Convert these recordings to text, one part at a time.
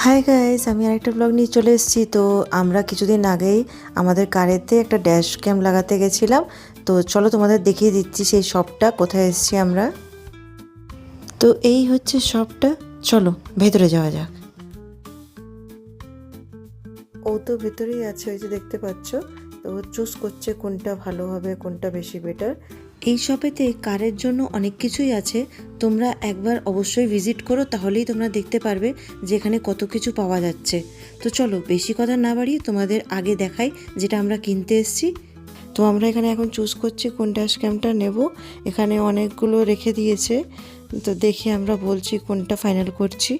Hi guys, আমি আরেকটা blog নিয়ে চলে এসেছি। তো আমরা কিছুদিন আগেই আমাদের কারেতে একটা ড্যাশ ক্যাম লাগাতে গেছিলাম। তো চলো তোমাদের দেখিয়ে দিচ্ছি সেই শপটা কোথায় এসেছি আমরা। তো এই হচ্ছে শপটা, চলো ভেতরে যাওয়া যাক। ও তো ভেতরেই আছে, ওই যে দেখতে পাচ্ছ। তো চুজ করছে কোনটা ভালো হবে, কোনটা বেশি বেটার। এই শপেতে কারের জন্য অনেক কিছুই আছে, তোমরা একবার অবশ্যই ভিজিট করো, তাহলেই তোমরা দেখতে পারবে যেখানে কত কিছু পাওয়া যাচ্ছে। তো চলো বেশি কথা না বাড়িয়ে তোমাদের আগে দেখাই যেটা আমরা কিনতে এসেছি। তো আমরা এখানে এখন চুজ করছি কোন ড্যাশ ক্যামটা নেব। এখানে অনেকগুলো রেখে দিয়েছে, তো দেখে আমরা বলছি কোনটা ফাইনাল করছি।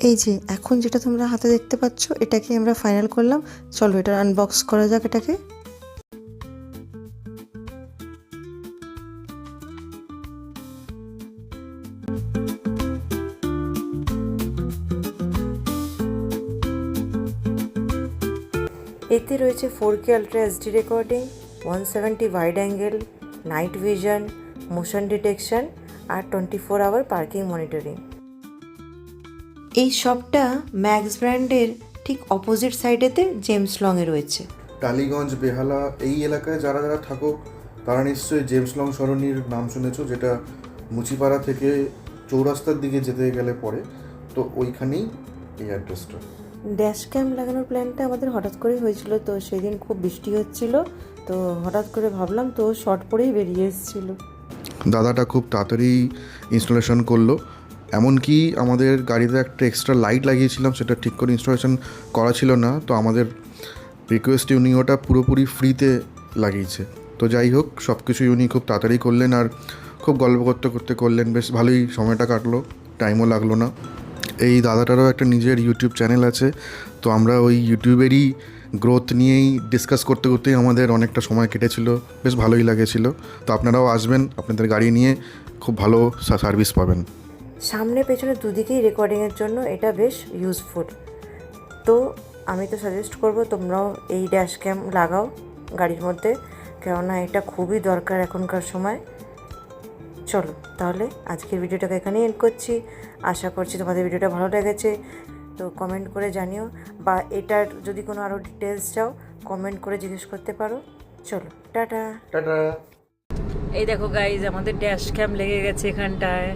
এই যে এখন যেটা তোমরা হাতে দেখতে পাচ্ছ, এটাকে আমরা ফাইনাল করলাম। চলো এটা আনবক্স করা যাক এটাকে। এতে রয়েছে 4K ultra HD recording, 170 wide angle, night vision, motion detection আর 24 আওয়ার পার্কিং মনিটরিং। এই শপটা ম্যাক্স ব্র্যান্ডের ঠিক অপোজিট সাইডেতে জেমস লংয়ে রয়েছে। টালিগঞ্জ, বেহালা এই এলাকায় যারা যারা থাকো তারা নিশ্চয়ই জেমস লং সরণির নাম শুনেছো, যেটা মুচিপাড়া থেকে চৌরাস্তার দিকে যেতে গেলে পরে। তো ওইখানেই এই অ্যাড্রেসটা। ড্যাশ ক্যাম লাগানোর প্ল্যানটা আমাদের হঠাৎ করেই হয়েছিল। তো সেদিন খুব বৃষ্টি হচ্ছিল, তো হঠাৎ করে ভাবলাম, তো শর্ট পরেই বেরিয়ে এসেছিলো। দাদাটা খুব তাড়াতাড়ি ইনস্টলেশন করলো, এমনকি আমাদের গাড়িতে একটা এক্সট্রা লাইট লাগিয়েছিলাম, সেটা ঠিক করে ইনস্টলেশন করা ছিল না। তো আমাদের রিকোয়েস্টে উনি ওটা পুরোপুরি ফ্রিতে লাগিয়েছে। তো যাই হোক, সব কিছুই উনি খুব তাড়াতাড়ি করলেন আর খুব গল্প করতে করতে করলেন, বেশ ভালোই সময়টা কাটলো, টাইমও লাগলো না। এই দাদাটারও একটা নিজের ইউটিউব চ্যানেল আছে, তো আমরা ওই ইউটিউবেরই গ্রোথ নিয়েই ডিসকাস করতে করতেই আমাদের অনেকটা সময় কেটেছিল, বেশ ভালোই লাগেছিল। তো আপনারাও আসবেন, আপনাদের গাড়ি নিয়ে খুব ভালো সার্ভিস পাবেন। সামনে পেছনে দুদিকেই রেকর্ডিংয়ের জন্য এটা বেশ ইউজফুল। তো আমি তো সাজেস্ট করব তোমরাও এই ড্যাশ ক্যাম লাগাও গাড়ির মধ্যে, কেননা এটা খুবই দরকার এখনকার সময়। চলো তাহলে আজকের ভিডিওটাকে এখানেই এন্ড করছি। আশা করছি তোমাদের ভিডিওটা ভালো লেগেছে। তো কমেন্ট করে জানিও, বা এটার যদি কোনো আরও ডিটেলস চাও কমেন্ট করে জিজ্ঞেস করতে পারো। চলো টাটা টাটা। এই দেখো গাইজ, আমাদের ড্যাশ ক্যাম লেগে গেছে এখানটায়।